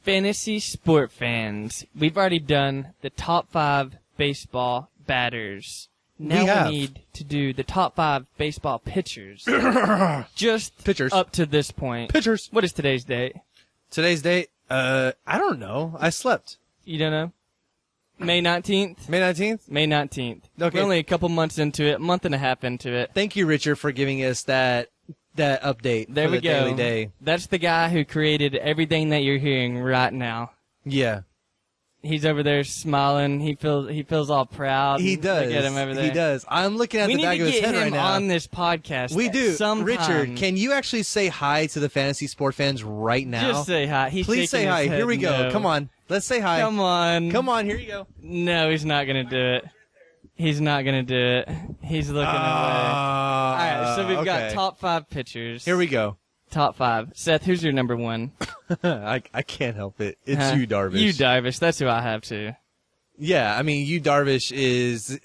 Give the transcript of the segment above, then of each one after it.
Fantasy sport fans, we've already done the top 5 baseball batters. Now we need to do the top 5 baseball pitchers. Just pitchers up to this point. Pitchers. What is today's date? Today's date? I don't know. I slept. You don't know? May 19th? May 19th? May 19th. Okay. We're only a couple months into it, a month and a half into it. Thank you, Richard, for giving us that update. There for we the go. Daily Day. That's the guy who created everything that you're hearing right now. Yeah. He's over there smiling. He feels all proud. He does. Look at him over there. He does. I'm looking at the back of his head right now. We need to get him on this podcast. We do. Sometime. Richard, can you actually say hi to the fantasy sport fans right now? Just say hi. Please say hi. Here we go. No. Come on. Let's say hi. Come on. Come on. Here you go. No, he's not going to do it. He's not going to do it. He's looking away. All right, so we've got top 5 pitchers. Here we go. Top 5. Seth, who's your number 1? I can't help it. It's Yu Darvish. Yu Darvish. That's who I have too. Yeah, I mean, Yu Darvish is...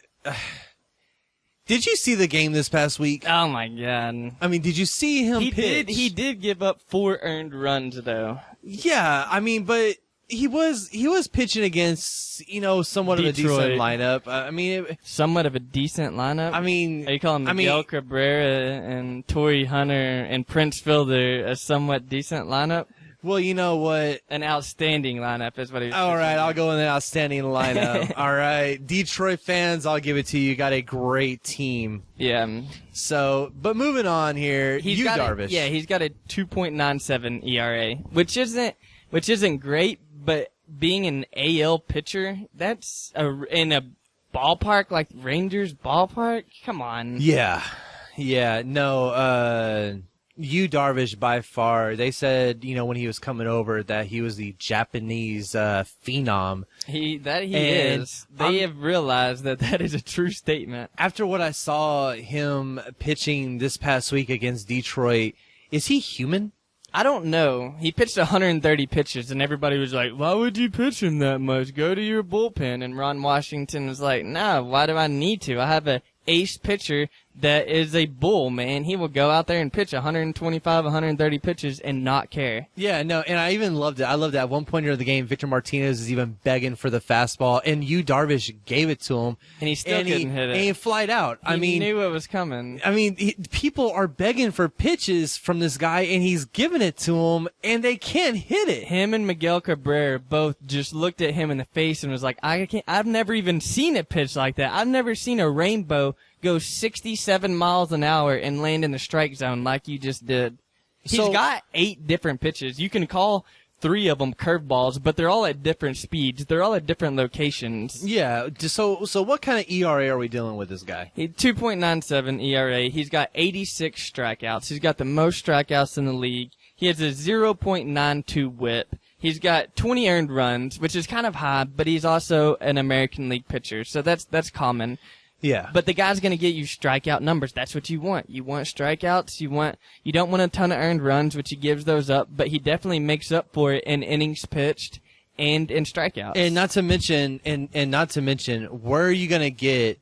Did you see the game this past week? Oh, my God. I mean, did you see him pitch? He did give up 4 earned runs, though. Yeah, I mean, but he was pitching against, somewhat Detroit. of a decent lineup. I mean... Somewhat of a decent lineup? I mean... Are you calling Miguel Cabrera and Torrey Hunter and Prince Fielder a somewhat decent lineup? Well, you know what? An outstanding lineup is what he was All right, I'll go in an outstanding lineup. All right. Detroit fans, I'll give it to you. You got a great team. Yeah. So, but moving on here, Yu Darvish. He's got a 2.97 ERA, which isn't great, but being an AL pitcher, that's in a ballpark like Rangers ballpark? Come on. Yeah. No, Yu Darvish by far, they said, when he was coming over that he was the Japanese phenom. He is. They have realized that is a true statement. After what I saw him pitching this past week against Detroit, is he human? I don't know. He pitched 130 pitches, and everybody was like, why would you pitch him that much? Go to your bullpen. And Ron Washington was like, no, why do I need to? I have a ace pitcher that is a bull, man. He will go out there and pitch 125, 130 pitches and not care. Yeah, no, and I even loved it. I loved that at one point during the game, Victor Martinez is even begging for the fastball, and Yu Darvish gave it to him. And he still couldn't hit it. And he flied out. He knew it was coming. I mean, people are begging for pitches from this guy, and he's giving it to them, and they can't hit it. Him and Miguel Cabrera both just looked at him in the face and was like, I've never even seen a pitch like that. I've never seen a rainbow go 67 miles an hour and land in the strike zone like you just did. He's got 8 different pitches. You can call 3 of them curveballs, but they're all at different speeds. They're all at different locations. Yeah. So what kind of ERA are we dealing with this guy? 2.97 ERA. He's got 86 strikeouts. He's got the most strikeouts in the league. He has a 0.92 whip. He's got 20 earned runs, which is kind of high, but he's also an American League pitcher, so that's common. Yeah. But the guy's going to get you strikeout numbers. That's what you want. You want strikeouts. You don't want a ton of earned runs, which he gives those up, but he definitely makes up for it in innings pitched and in strikeouts. And not to mention, where are you going to get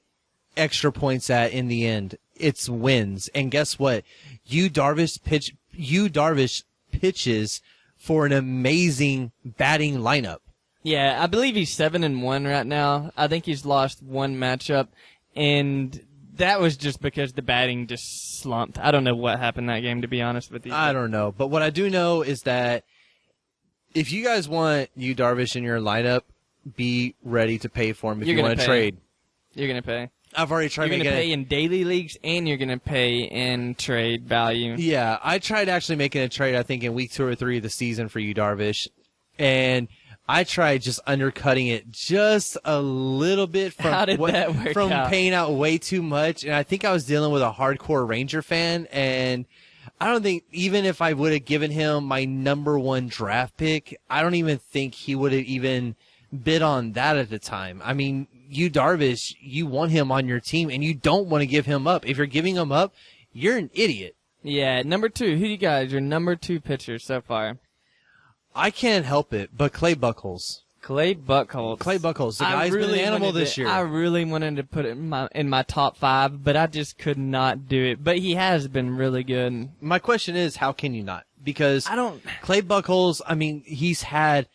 extra points at in the end? It's wins. And guess what? Yu Darvish pitches for an amazing batting lineup. Yeah, I believe he's 7-1 right now. I think he's lost 1 matchup. And that was just because the batting just slumped. I don't know what happened that game, to be honest with you. I don't know. But what I do know is that if you guys want Yu Darvish in your lineup, be ready to pay for him if you want to trade. You're going to pay. I've already tried to You're going to pay in daily leagues, and you're going to pay in trade value. Yeah, I tried actually making a trade, I think, in week 2 or 3 of the season for Yu Darvish. And I tried just undercutting it just a little bit from paying out way too much. And I think I was dealing with a hardcore Ranger fan. And I don't think, even if I would have given him my number 1 draft pick, I don't even think he would have even bid on that at the time. I mean, Yu Darvish, you want him on your team, and you don't want to give him up. If you're giving him up, you're an idiot. Yeah, number 2. Who do you guys? Your number 2 pitcher so far? I can't help it, but Clay Buchholz. Clay Buchholz. Clay Buchholz. The guy's been an animal this year. I really wanted to put it in my top 5, but I just could not do it. But he has been really good. My question is, how can you not? Because Clay Buchholz, I mean, he's had.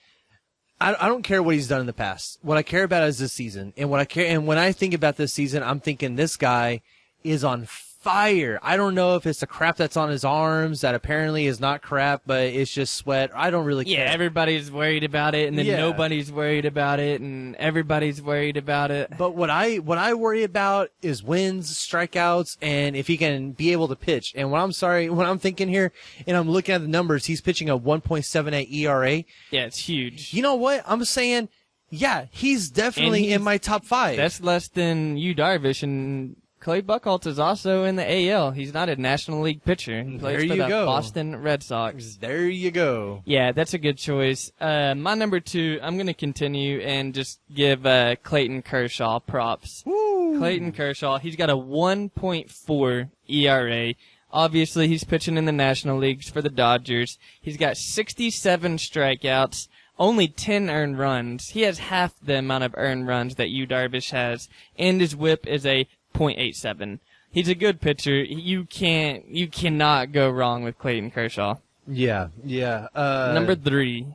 I don't care what he's done in the past. What I care about is this season, and when I think about this season, I'm thinking this guy is on fire. I don't know if it's the crap that's on his arms that apparently is not crap, but it's just sweat. I don't really care. Yeah, everybody's worried about it, and then nobody's worried about it, and everybody's worried about it. But what I worry about is wins, strikeouts, and if he can be able to pitch. And when I'm thinking here, and I'm looking at the numbers, he's pitching a 1.78 ERA. Yeah, it's huge. You know what? I'm saying, yeah, he's definitely in my top 5. That's less than Yu Darvish, and Clay Buchholz is also in the AL. He's not a National League pitcher. He plays for the Boston Red Sox. There you go. Yeah, that's a good choice. My number 2, I'm going to continue and just give Clayton Kershaw props. Woo. Clayton Kershaw, he's got a 1.4 ERA. Obviously, he's pitching in the National Leagues for the Dodgers. He's got 67 strikeouts, only 10 earned runs. He has half the amount of earned runs that Yu Darvish has, and his whip is a .87. He's a good pitcher. You cannot go wrong with Clayton Kershaw. Yeah. Number 3.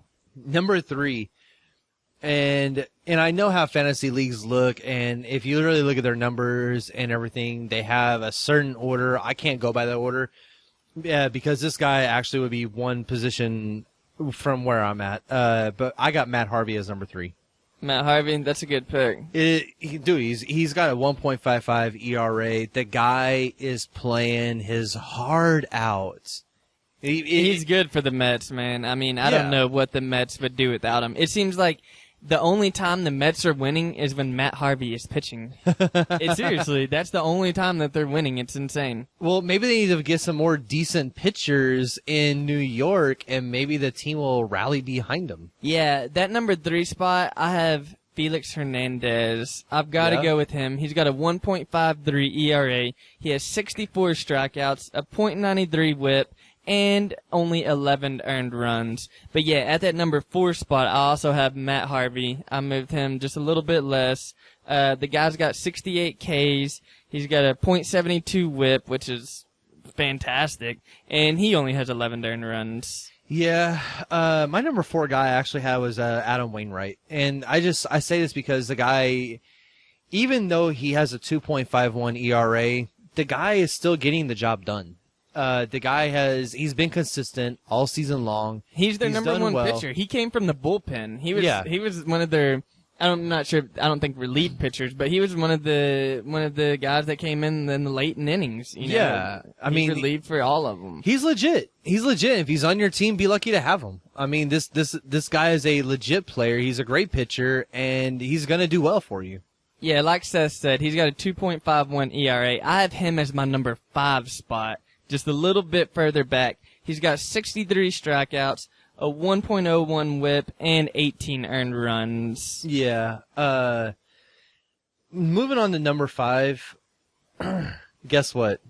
And I know how fantasy leagues look, and if you really look at their numbers and everything, they have a certain order. I can't go by that order. Yeah, because this guy actually would be one position from where I'm at. But I got Matt Harvey as number 3. Matt Harvey, that's a good pick. He's got a 1.55 ERA. The guy is playing his heart out. He's good for the Mets, man. I mean, I don't know what the Mets would do without him. It seems like the only time the Mets are winning is when Matt Harvey is pitching. Seriously, that's the only time that they're winning. It's insane. Well, maybe they need to get some more decent pitchers in New York, and maybe the team will rally behind them. Yeah, that number 3 spot, I have Felix Hernandez. I've got to go with him. He's got a 1.53 ERA. He has 64 strikeouts, a .93 whip, and only 11 earned runs. But yeah, at that number 4 spot, I also have Matt Harvey. I moved him just a little bit less. The guy's got 68 Ks. He's got a .72 whip, which is fantastic. And he only has 11 earned runs. Yeah, my number 4 guy I actually had was Adam Wainwright. And I say this because the guy, even though he has a 2.51 ERA, the guy is still getting the job done. The guy he's been consistent all season long. He's their number 1 pitcher. He came from the bullpen. He was one of their, I'm not sure, I don't think relief pitchers, but he was one of the guys that came in the late innings. You know? I mean, he relieved for all of them. He's legit. If he's on your team, be lucky to have him. I mean, this guy is a legit player. He's a great pitcher, and he's gonna do well for you. Yeah, like Seth said, he's got a 2.51 ERA. I have him as my number 5 spot. Just a little bit further back. He's got 63 strikeouts, a 1.01 whip, and 18 earned runs. Yeah. Moving on to number 5. Guess what?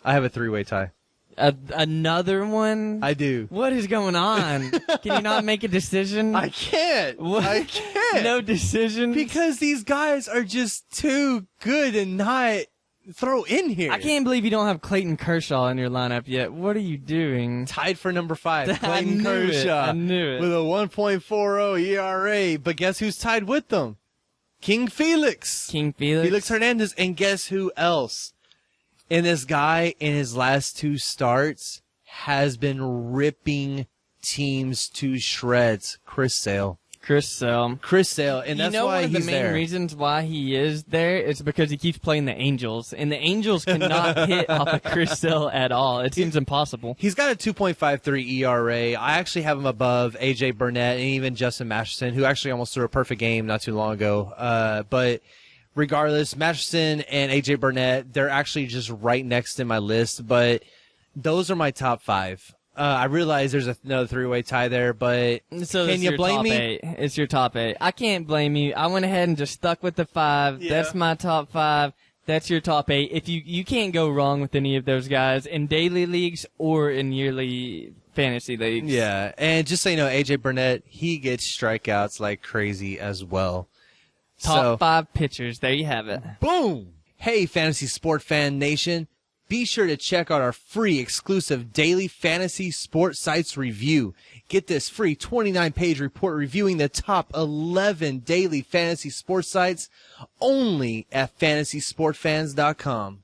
I have a 3-way tie. Another one? I do. What is going on? Can you not make a decision? I can't. What? I can't. No decision? Because these guys are just too good and not throw in here. I can't believe you don't have Clayton Kershaw in your lineup yet. What are you doing? Tied for number 5, Clayton Kershaw. I knew it. With a 1.40 ERA. But guess who's tied with them? King Felix. Felix Hernandez. And guess who else? And this guy, in his last 2 starts, has been ripping teams to shreds. Chris Sale. And that's why he's there. You know one of the main reasons why he is there is because he keeps playing the Angels. And the Angels cannot hit off of Chris Sale at all. It seems impossible. He's got a 2.53 ERA. I actually have him above A.J. Burnett and even Justin Masterson, who actually almost threw a perfect game not too long ago. But regardless, Masterson and A.J. Burnett, they're actually just right next in my list. But those are my top 5. I realize there's another 3-way tie there, but can you blame me? It's your top 8. I can't blame you. I went ahead and just stuck with the 5. Yeah. That's my top 5. That's your top 8. If you can't go wrong with any of those guys in daily leagues or in yearly fantasy leagues. Yeah, and just so you know, AJ Burnett, he gets strikeouts like crazy as well. Top 5 pitchers. There you have it. Boom! Hey, Fantasy Sport Fan Nation. Be sure to check out our free exclusive daily fantasy sports sites review. Get this free 29-page report reviewing the top 11 daily fantasy sports sites only at fantasysportfans.com.